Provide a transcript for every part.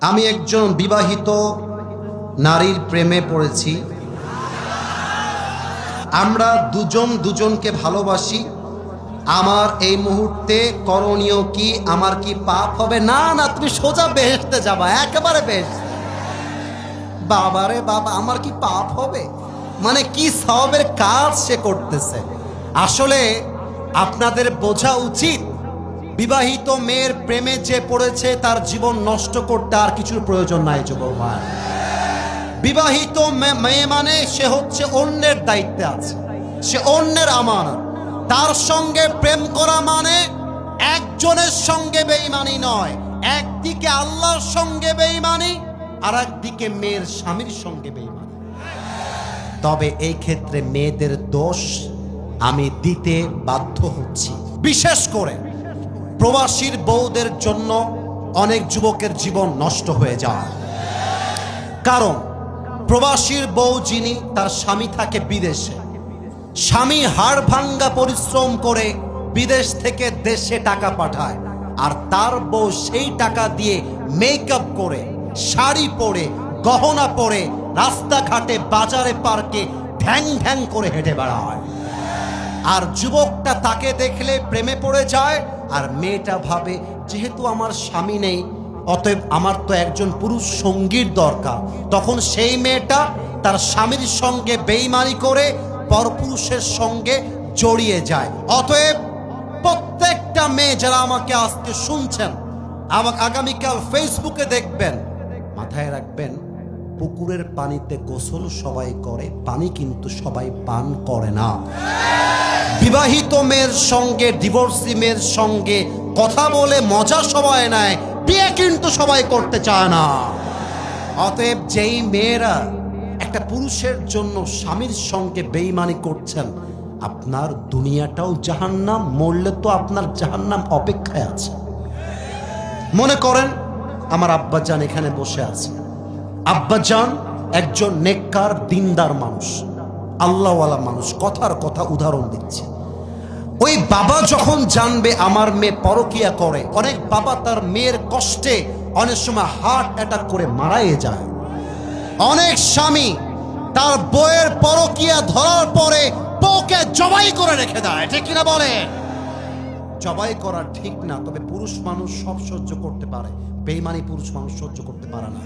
আমি একজন বিবাহিত নারীর প্রেমে পড়েছি। আমরা দুজন দুজনকে ভালোবাসি। আমার এই মুহূর্তে করণীয় কি? আমার কি পাপ হবে? না না, তুমি সোজা বেহেশতে যাবা, একেবারে বেহেশতে। বাবারে বাবা, আমার কি পাপ হবে? মানে কি সওয়াবের কাজ সে করতেছে। আসলে আপনাদের বোঝা উচিত, বিবাহিত মেয়ের প্রেমে যে পড়েছে তার জীবন নষ্ট করতে আর কিছুর প্রয়োজন নাই যুবক ভাই। বিবাহিত মেয়ে মানে সে হচ্ছে অন্যের দায়িত্বে আছে, সে অন্যের আমানত। তার সঙ্গে প্রেম করা মানে একজনের সঙ্গে বেঈমানি নয়, একদিকে আল্লাহর সঙ্গে বেঈমানি আর একদিকে মেয়ের স্বামীর সঙ্গে বেঈমানি। তবে এই ক্ষেত্রে মেয়েদের দোষ আমি দিতে বাধ্য হচ্ছি। বিশেষ করে প্রবাসীর বউদের জন্য অনেক যুবকের জীবন নষ্ট হয়ে যায়। কারণ প্রবাসীর বউ যিনি, তার স্বামী থাকে বিদেশে। স্বামী হাড় ভাঙ্গা পরিশ্রম করে বিদেশ থেকে দেশে টাকা পাঠায়, আর তার বউ সেই টাকা দিয়ে মেকআপ করে, শাড়ি পরে, গহনা পরে রাস্তাঘাটে, বাজারে, পার্কে ঢ্যাং ঢ্যাং করে হেঁটে বেড়ায়। আর যুবকটা তাকে দেখলে প্রেমে পড়ে যায়, আর মেয়েটা ভাবে যেহেতু আমার স্বামী নেই, অতএব আমার তো একজন পুরুষ সঙ্গীর দরকার। তখন সেই মেয়েটা তার স্বামীর সঙ্গে বেঈমানি করে পরপুরুষের সঙ্গে জড়িয়ে যায়। অতএব প্রত্যেকটা মেয়ে যারা আমাকে আজকে শুনছেন, আমাকে আগামীকাল ফেসবুকে দেখবেন, মাথায় রাখবেন, পুকুরের পানিতে গোসল সবাই করে, পানি কিন্তু সবাই পান করে না। বিবাহিত মেয়ের সঙ্গে, ডিভোর্সি মেয়ের সঙ্গে কথা বলে মজা সবাই নেয়, বিয়ে কিন্তু সবাই করতে চায় না। অতএব যেই মেয়েরা একটা পুরুষের জন্য স্বামীর সঙ্গে বেঈমানি করছেন, আপনার দুনিয়াটাও জাহান্নাম, মরলে তো আপনার জাহান্নাম অপেক্ষায় আছে। মনে করেন আমার আব্বাজান এখানে বসে আছে। আব্বাজান একজন নেককার দিনদার মানুষ, আল্লাহওয়ালা মানুষ, কথার কথা উদাহরণ দিচ্ছি। ওই বাবা যখন জানবে আমার মেয়ে পরকিয়া করে, অনেক বাবা তার মেয়ের কষ্টে অনেক সময় হার্ট অ্যাটাক করে মারাই যায়। অনেক স্বামী তার বউয়ের পরকিয়া ধরার পরে বউকে জবাই করে রেখে দেয়, ঠিক কিনা বলে? জবাই করা ঠিক না, তবে পুরুষ মানুষ সব সহ্য করতে পারে, বেঈমানি পুরুষ মানুষ সহ্য করতে পারে না।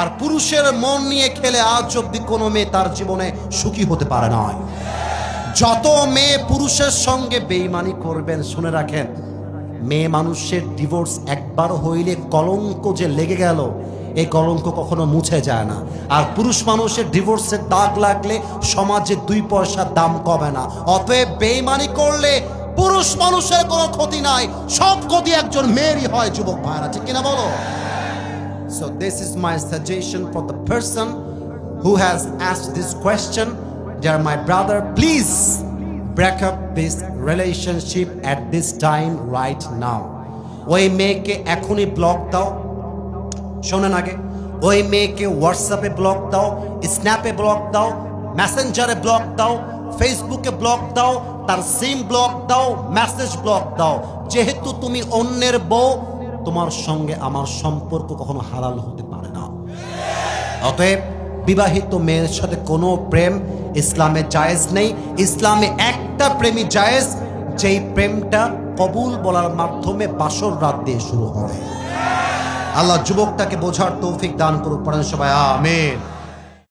আর পুরুষের মন নিয়ে খেলে আজ অব্দি কোনো মেয়ে তার জীবনে সুখী হতে পারে না। যত মেয়ে পুরুষের সঙ্গে বেঈমানি করবেন, শুনে রাখেন, মেয়ে মানুষের ডিভোর্স একবার হইলে কলঙ্ক যে লেগে গেল, এই কলঙ্ক কখনো মুছে যায় না। আর পুরুষ মানুষের ডিভোর্সের দাগ লাগলে সমাজে 2 পয়সার দাম কমে না। অতএব বেঈমানি করলে পুরুষ মানুষের কোনো ক্ষতি নাই, সব ক্ষতি একজন মেয়েরই হয়। যুবক ভাইরা, ঠিক কিনা বলো? So this is my suggestion for the person who has asked this question. Dear my brother, please break up this relationship at this time right now. ওই মেয়েকে এখনই ব্লক দাও। শোনেন আগে, ওই মেয়েকে হোয়াটসঅ্যাপে ব্লক দাও, স্ন্যাপে ব্লক দাও, মেসেঞ্জারে ব্লক দাও, ফেসবুকে ব্লক দাও, তার সিম ব্লক দাও, মেসেজ ব্লক দাও। যেহেতু তুমি অন্যের বউ, তোমার সঙ্গে আমার সম্পর্ক কখনো হালাল হতে পারে না। অতএব বিবাহিত মেয়ের সাথে কোনো প্রেম ইসলামে জায়েজ নেই। ইসলামে একটা প্রেমই জায়েজ, যেই প্রেমটা কবুল বলার মাধ্যমে বাসর রাত দিয়ে শুরু হয়। আল্লাহ যুবকটাকে বোঝার তৌফিক দান করুক, পড়েন সবাই আমিন।